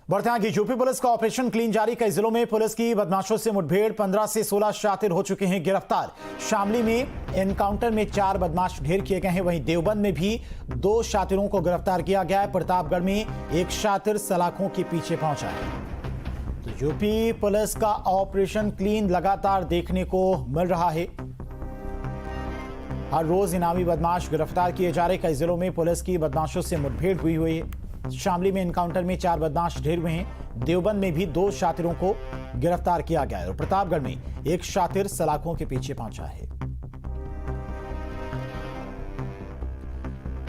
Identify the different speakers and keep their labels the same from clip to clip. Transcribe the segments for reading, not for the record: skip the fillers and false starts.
Speaker 1: बढ़ते आगे, UP police का ऑपरेशन क्लीन जारी। कई जिलों में पुलिस की बदमाशों से मुठभेड़, 15 से 16 शातिर हो चुके हैं गिरफ्तार। शामली में एनकाउंटर में 4 बदमाश ढेर किए गए हैं। वहीं देवबंद में भी 2 शातिरों को गिरफ्तार किया गया है। प्रतापगढ़ में एक शातिर सलाखों के पीछे पहुंचा है। तो यूपी पुलिस का ऑपरेशन क्लीन लगातार देखने को मिल रहा है। हर रोज इनामी बदमाश गिरफ्तार किए जा रहे। कई जिलों में पुलिस की बदमाशों से मुठभेड़ हुई है। शामली में एनकाउंटर में 4 बदमाश ढेर हुए हैं। देवबंद में भी 2 शातिरों को गिरफ्तार किया गया है और प्रतापगढ़ में एक शातिर सलाखों के पीछे पहुंचा है।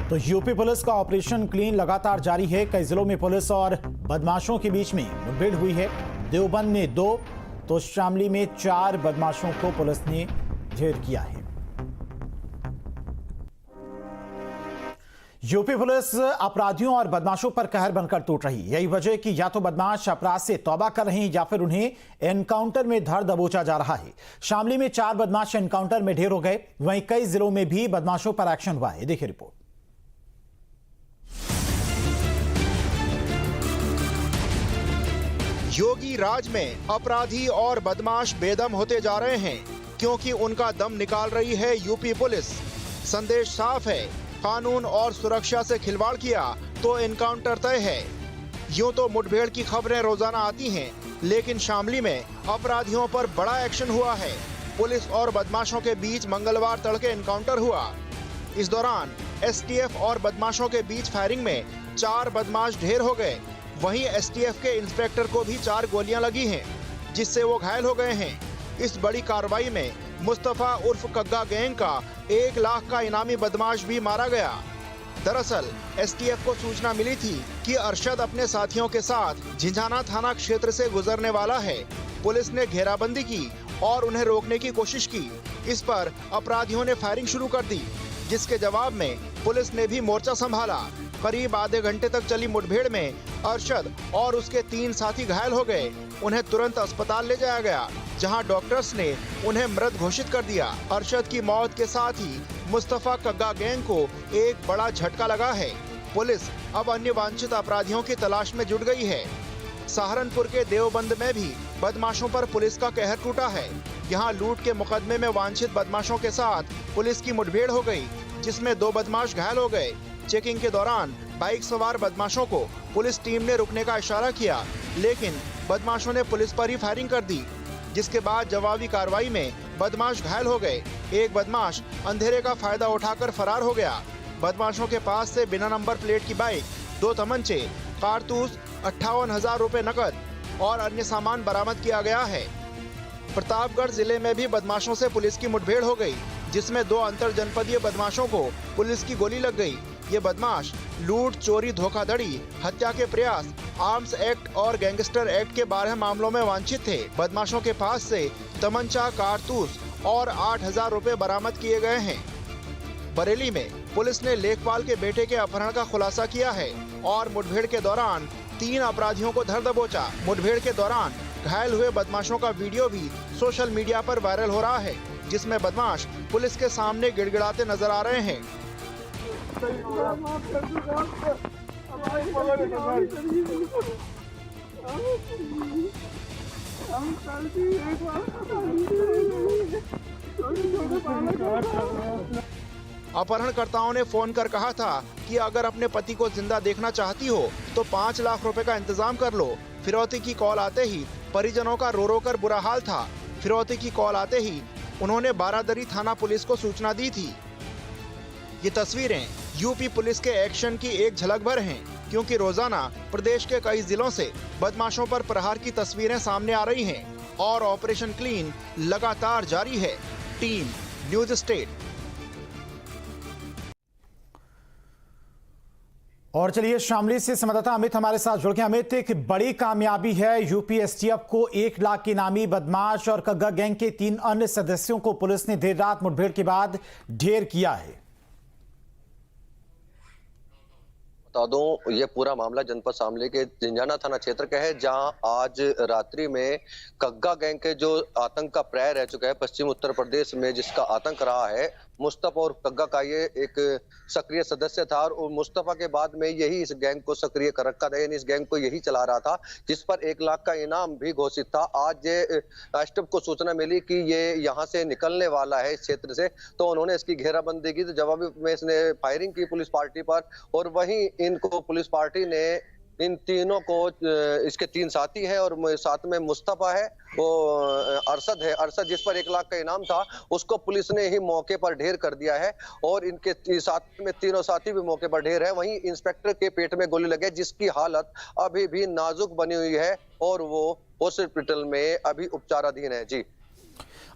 Speaker 1: तो यूपी पुलिस का ऑपरेशन क्लीन लगातार जारी है। कई जिलों में पुलिस और बदमाशों के बीच में मुठभेड़ हुई है। देवबंद में 2 तो शामली में 4 बदमाशों को पुलिस ने ढेर किया है। यूपी पुलिस अपराधियों और बदमाशों पर कहर बनकर टूट रही। यही वजह कि या तो बदमाश अपराध से तौबा कर रहे हैं या फिर उन्हें एनकाउंटर में धर दबोचा जा रहा है। शामली में 4 बदमाश एनकाउंटर में ढेर हो गए। वहीं कई जिलों में भी बदमाशों पर एक्शन हुआ है। देखिए रिपोर्ट।
Speaker 2: योगी राज में अपराधी और बदमाश बेदम होते जा रहे हैं, क्योंकि उनका दम निकाल रही है यूपी पुलिस। संदेश साफ है, कानून और सुरक्षा से खिलवाड़ किया तो एनकाउंटर तय है। यूं तो मुठभेड़ की खबरें रोजाना आती हैं, लेकिन शामली में अपराधियों पर बड़ा एक्शन हुआ है। पुलिस और बदमाशों के बीच मंगलवार तड़के एनकाउंटर हुआ। इस दौरान एसटीएफ और बदमाशों के बीच फायरिंग में 4 बदमाश ढेर हो गए। वहीं एसटीएफ के इंस्पेक्टर को भी 4 गोलियां लगी हैं, जिससे वो घायल हो गए हैं। इस बड़ी कार्रवाई में मुस्तफा उर्फ कग्गा गैंग का 1 लाख का इनामी बदमाश भी मारा गया। दरअसल एसटीएफ को सूचना मिली थी कि अरशद अपने साथियों के साथ झिंझाना थाना क्षेत्र से गुजरने वाला है। पुलिस ने घेराबंदी की और उन्हें रोकने की कोशिश की। इस पर अपराधियों ने फायरिंग शुरू कर दी, जिसके जवाब में पुलिस ने भी मोर्चा संभाला। करीब आधे घंटे तक चली मुठभेड़ में अरशद और उसके 3 साथी घायल हो गए। उन्हें तुरंत अस्पताल ले जाया गया, जहां डॉक्टर्स ने उन्हें मृत घोषित कर दिया। अरशद की मौत के साथ ही मुस्तफा कग्गा गैंग को एक बड़ा झटका लगा है। पुलिस अब अन्य वांछित अपराधियों की तलाश में जुट गई है। सहारनपुर के देवबंद में भी बदमाशों पर पुलिस का कहर टूटा है। यहां लूट के मुकदमे में वांछित बदमाशों के साथ पुलिस की मुठभेड़ हो गई, जिसमें 2 बदमाश घायल हो गए। चेकिंग के दौरान बाइक सवार बदमाशों को पुलिस टीम ने रुकने का इशारा किया, लेकिन बदमाशों ने पुलिस पर ही फायरिंग कर दी, जिसके बाद जवाबी कार्रवाई में बदमाश घायल हो गए। एक बदमाश अंधेरे का फायदा उठाकर फरार हो गया। बदमाशों के पास से बिना नंबर प्लेट की बाइक, 2 तमंचे, कारतूस, 58,000 रुपए नकद और अन्य सामान बरामद किया गया है। प्रतापगढ़ जिले में भी बदमाशों से पुलिस की मुठभेड़ हो गई, जिसमें 2 अंतर जनपदीय बदमाशों को पुलिस की गोली लग गई। ये बदमाश लूट, चोरी, धोखाधड़ी, हत्या के प्रयास, आर्म्स एक्ट और गैंगस्टर एक्ट के 12 मामलों में वांछित थे। बदमाशों के पास से तमंचा, कारतूस और 8,000 रुपए बरामद किए गए हैं। बरेली में पुलिस ने लेखपाल के बेटे के अपहरण का खुलासा किया है और मुठभेड़ के दौरान 3 अपराधियों को धर दबोचा। मुठभेड़ के दौरान घायल हुए बदमाशों का वीडियो भी सोशल मीडिया पर वायरल हो रहा है, जिसमें बदमाश पुलिस के सामने गिड़गिड़ाते नजर आ रहे हैं। अपहरणकर्ताओं ने फोन कर कहा था कि अगर अपने पति को जिंदा देखना चाहती हो तो 5 लाख रुपए का इंतजाम कर लो। फिरौती की कॉल आते ही परिजनों का रो रो कर बुरा हाल था। फिरौती की कॉल आते ही उन्होंने बारादरी थाना पुलिस को सूचना दी थी। ये तस्वीरें यूपी पुलिस के एक्शन की एक झलक भर हैं, क्योंकि रोजाना प्रदेश के कई जिलों से बदमाशों पर प्रहार की तस्वीरें सामने आ रही हैं और ऑपरेशन क्लीन लगातार जारी है। Team news state.
Speaker 1: और चलिए शामली से संवाददाता अमित हमारे साथ जुड़ गए। अमित, एक बड़ी कामयाबी है, यूपी एसटीएफ को 1 लाख के इनामी बदमाश और कग्गा गैंग के 3 अन्य सदस्यों को पुलिस ने देर रात मुठभेड़ के बाद ढेर किया है।
Speaker 3: बता दूं, ये पूरा मामला जनपद शामली के झिंझाना थाना क्षेत्र का है, जहां आज रात्रि में कग्गा गैंग के जो आतंक का प्रलय रह चुका है पश्चिम उत्तर प्रदेश में, जिसका आतंक रहा है, मुस्तफा और कग्गा का ये एक सक्रिय सदस्य था, और मुस्तफा के बाद में यही इस गैंग को सक्रिय कर रखा था, यानी इस गैंग को यही चला रहा था, जिस पर 1 लाख का इनाम भी घोषित था। आज ये एसटीएफ को सूचना मिली कि ये यहाँ से निकलने वाला है इस क्षेत्र से, तो उन्होंने इसकी घेराबंदी की, तो जवाबी में इसने फायरिंग की पुलिस पार्टी पर, और वहीं इनको पुलिस पार्टी ने इन तीनों को, इसके 3 साथी हैं और साथ में मुस्तफा है, वो अरशद है, अरशद जिस पर 1 लाख का इनाम था, उसको पुलिस ने ही मौके पर ढेर कर दिया है, और इनके साथ में तीनों साथी भी मौके पर ढेर है। वहीं इंस्पेक्टर के पेट में गोली लगे, जिसकी हालत अभी भी नाजुक बनी हुई है, और वो हॉस्पिटल में अभी उपचाराधीन है। जी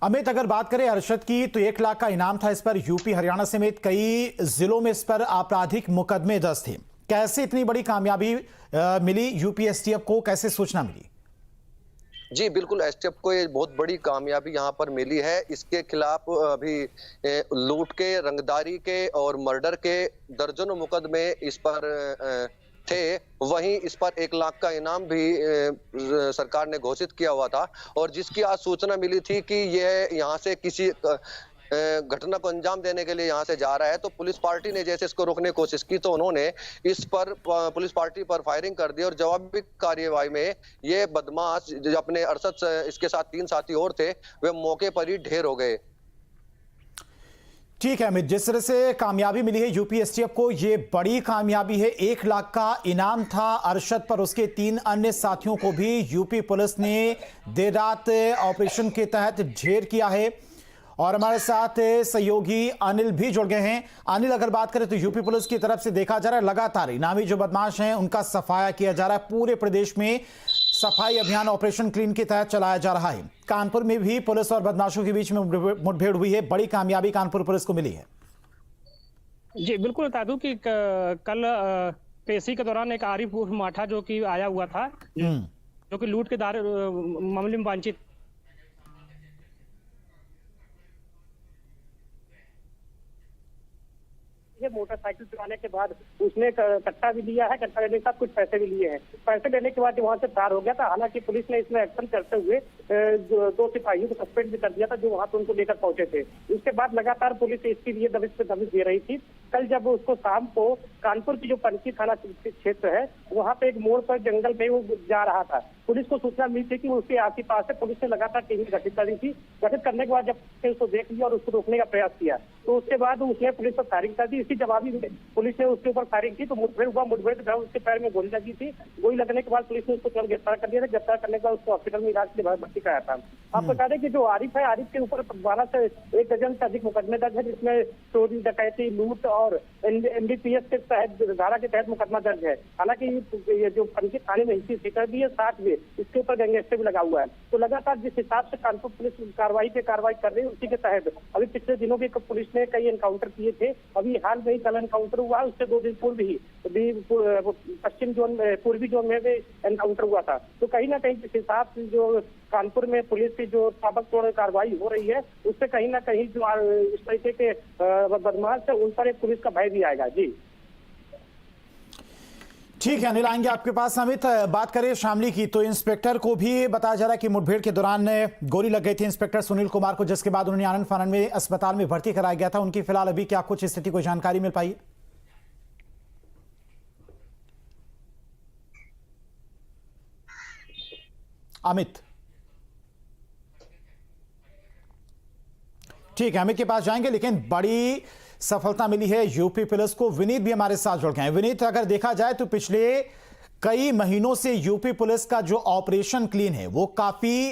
Speaker 1: अमित, अगर बात करें अरशद की, तो 1 लाख का इनाम था। इस पर यूपी हरियाणा समेत कई जिलों में इस पर आपराधिक मुकदमे दर्ज थे। कैसे इतनी बड़ी कामयाबी मिली यूपी एसटीएफ को, कैसे सूचना मिली?
Speaker 3: जी बिल्कुल, एसटीएफ को ये बहुत बड़ी कामयाबी यहाँ पर मिली है। इसके खिलाफ अभी लूट के, रंगदारी के और मर्डर के दर्जनों मुकदमे इस पर थे। वहीं इस पर 1 लाख का इनाम भी सरकार ने घोषित किया हुआ था, और जिसकी आज सूचना मिली थी कि यह यहाँ से किसी घटना को अंजाम देने के लिए यहाँ से जा रहा है, तो पुलिस पार्टी ने जैसे इसको रोकने की कोशिश की, तो उन्होंने इस पर पुलिस पार्टी पर फायरिंग कर दी, और जवाबी कार्यवाही में ये बदमाश, जो अपने अरशद इसके साथ 3 साथी और थे, वे मौके पर ही ढेर हो गए।
Speaker 1: ठीक है अमित, जिस तरह से कामयाबी मिली है यूपी एसटीएफ को, ये बड़ी कामयाबी है। 1 लाख का इनाम था अरशद पर, उसके 3 अन्य साथियों को भी यूपी पुलिस ने देर रात ऑपरेशन के तहत ढेर किया है। और हमारे साथ सहयोगी अनिल भी जुड़ गए हैं। अनिल, अगर बात करें तो यूपी पुलिस की तरफ से देखा जा रहा है लगातार इनामी जो बदमाश हैं उनका सफाया किया जा रहा है। पूरे प्रदेश में सफाई अभियान ऑपरेशन क्लीन के तहत चलाया जा रहा है। कानपुर में भी पुलिस और बदमाशों के बीच में मुठभेड़ हुई है, बड़ी कामयाबी कानपुर पुलिस को मिली है।
Speaker 4: जी बिल्कुल, बता दूं कि कल पेशी के दौरान एक आरिफ उर्फ माठा जो कि आया हुआ था, जो कि लूट के मामले में वांछित, मोटरसाइकिल चलाने के बाद उसने कट्टा भी लिया है, कट्टा लेने के साथ कुछ पैसे भी लिए हैं। पैसे लेने के बाद वहां से फरार हो गया था। हालांकि पुलिस ने इसमें एक्शन करते हुए 2 सिपाहियों को सस्पेंड भी कर दिया था, जो वहां पे उनको लेकर पहुंचे थे। उसके बाद लगातार पुलिस इसके लिए दबिश पे दबिश दे रही थी। कल जब उसको शाम को कानपुर की जो पनकी थाना क्षेत्र है, वहां पे एक मोड़ पर जंगल में वो जा रहा था, पुलिस को सूचना मिली थी कि उसके आस पास है। पुलिस ने लगातार टीम गठित कर दी थी। गठित करने के बाद जब उसको देख लिया और उसको रोकने का प्रयास किया, तो उसके बाद उसने पुलिस पर फायरिंग कर दी। इसी जवाबी में पुलिस ने उसके ऊपर फायरिंग की, तो मुठभेड़ हुआ। मुठभेड़ के दौरान उसके पैर में गोली लगी थी। गोली लगने के बाद पुलिस ने उसको तुरंत गिरफ्तार कर दिया था। गिरफ्तार करने के बाद उसको हॉस्पिटल में इलाज के लिए भर्ती कराया था। आप बता दें कि जो आरिफ है, आरिफ के ऊपर 12 से 1 दर्जन से अधिक मुकदमे दर्ज है, जिसमें चोरी, डकैती, लूट और एनडीपीएस के तहत धारा के तहत मुकदमा दर्ज है। हालांकि ये जो पनकी थाने में हिस्सी सीटर भी है, साथ में इसके ऊपर गैंगस्टर भी लगा हुआ है। तो लगातार जिस हिसाब से कानपुर पुलिस कार्रवाई कर रही है, उसी के तहत अभी पिछले दिनों भी पुलिस ने कई एनकाउंटर किए थे। अभी हाल में ही कल एनकाउंटर हुआ, उससे 2 दिन पूर्व ही पश्चिम जोन में, पूर्वी जोन में भी एनकाउंटर हुआ था। तो कहीं ना कहीं जिस हिसाब से जो कानपुर में पुलिस की जो ताबड़तोड़ कार्रवाई हो रही है, उससे कहीं ना कहीं जो इस तरीके के बदमाश है, उन पर एक पुलिस का भय भी आएगा। जी
Speaker 1: ठीक है अनिल, आएंगे आपके पास। अमित, बात करें शामली की, तो इंस्पेक्टर को भी बताया जा रहा है कि मुठभेड़ के दौरान गोली लग गई थी इंस्पेक्टर सुनील कुमार को, जिसके बाद उन्हें आनंद फानन में अस्पताल में भर्ती कराया गया था। उनकी फिलहाल अभी क्या कुछ स्थिति को जानकारी मिल पाई? अमित, ठीक है, अमित के पास जाएंगे, लेकिन बड़ी सफलता मिली है यूपी पुलिस को। विनीत भी हमारे साथ जुड़ गए हैं। विनीत, अगर देखा जाए तो पिछले कई महीनों से यूपी पुलिस का जो ऑपरेशन क्लीन है वो काफी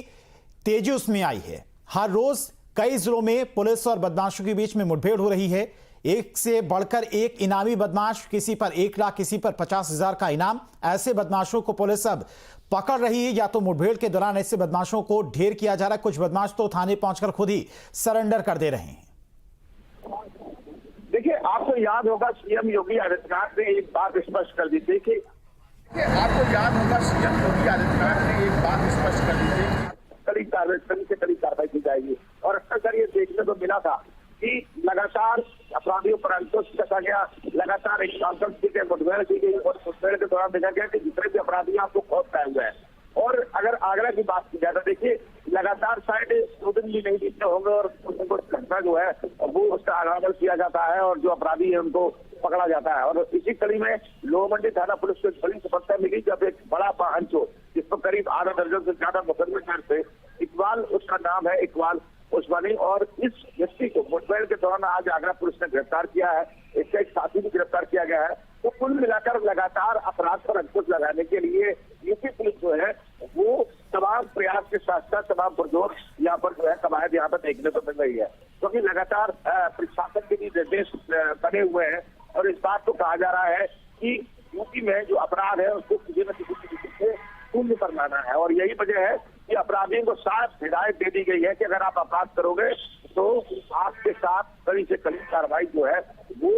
Speaker 1: तेजी उसमें आई है। हर रोज कई जिलों में पुलिस और बदमाशों के बीच में मुठभेड़ हो रही है। एक से बढ़कर एक इनामी बदमाश, किसी पर 1 लाख, किसी पर 50,000 का इनाम। ऐसे बदमाशों को पुलिस अब पकड़ रही है, या तो मुठभेड़ के दौरान ऐसे बदमाशों को ढेर किया जा रहा है। कुछ बदमाश तो थाने पहुंचकर खुद ही सरेंडर कर दे रहे हैं।
Speaker 5: देखिए, आपको याद होगा सीएम योगी आदित्यनाथ ने एक बात स्पष्ट कर दी थी कि कड़ी कार्रवाई की जाएगी। और अक्सर ये देखने को मिला था कि लगातार अपराधियों पर अंकुश कसा गया, लगातार मुठभेड़ की गई, और मुठभेड़ के दौरान देखा गया कि जितने भी अपराधी आपको खौफ पाए हुए हैं। और अगर आगरा की बात की जाए तो देखिए, लगातार शायद 2 दिन भी नहीं बीते होंगे और उनको घटना जो है वो उसका आगाज किया जाता है और जो अपराधी है उनको पकड़ा जाता है। और इसी कड़ी में लोअर मंडी थाना पुलिस को एक बड़ी सफलता मिली जब एक बड़ा वाहन चोर, जिस पर करीब आधा दर्जन से ज्यादा मुकदमे दर्ज थे, इकबाल उसका नाम है, इकबाल उस्मानी, और इस व्यक्ति को मुठभेड़ के दौरान आज आगरा पुलिस ने गिरफ्तार किया है। इसका एक साथी भी गिरफ्तार किया गया है। तो कुल मिलाकर लगातार अपराध पर अंकुश लगाने के लिए यूपी पुलिस जो है वो तमाम प्रयास के साथ साथ तमाम पुरजोर यहाँ पर जो है कवायद यहाँ पर देखने को मिल रही है, क्योंकि लगातार प्रशासन के भी निर्देश बने हुए हैं और इस बात को कहा जा रहा है कि यूपी में जो अपराध है उसको किसी न किसी से शून्य पर लाना है। और यही वजह है कि अपराधियों को साफ हिदायत दे दी गई है कि अगर आप अपराध करोगे तो आपके साथ कड़ी से कड़ी कार्रवाई जो है वो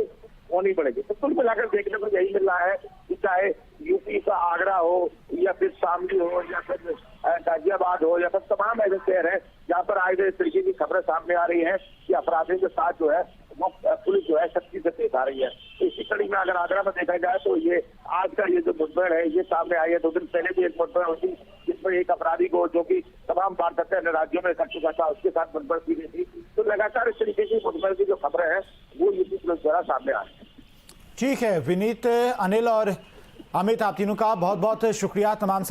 Speaker 5: होनी पड़ेगी। तो कुल मिलाकर देखने को यही मिल रहा है कि चाहे यूपी का आगरा हो या फिर शामली हो या फिर गाजियाबाद हो या फिर तमाम ऐसे शहर है जहाँ पर आज इस तरीके की खबरें सामने आ रही हैं कि अपराधियों के साथ जो है वो पुलिस जो है सख्ती से पेश आ रही है। तो इसी कड़ी में अगर आगरा में देखा जाए तो ये आज का ये जो मुठभेड़ है ये सामने आई है। 2 दिन पहले भी एक मुठभेड़ हुई जिसमें एक अपराधी को जो कि तमाम वारदातें अन्य राज्यों में कर चुका था उसके साथ मुठभेड़ की गई थी। तो लगातार इस तरीके की मुठभेड़ की जो खबरें हैं वो यूपी पुलिस द्वारा सामने आ रही है।
Speaker 1: ठीक है विनीत, अनिल और अमित, आप तीनों का बहुत बहुत शुक्रिया तमाम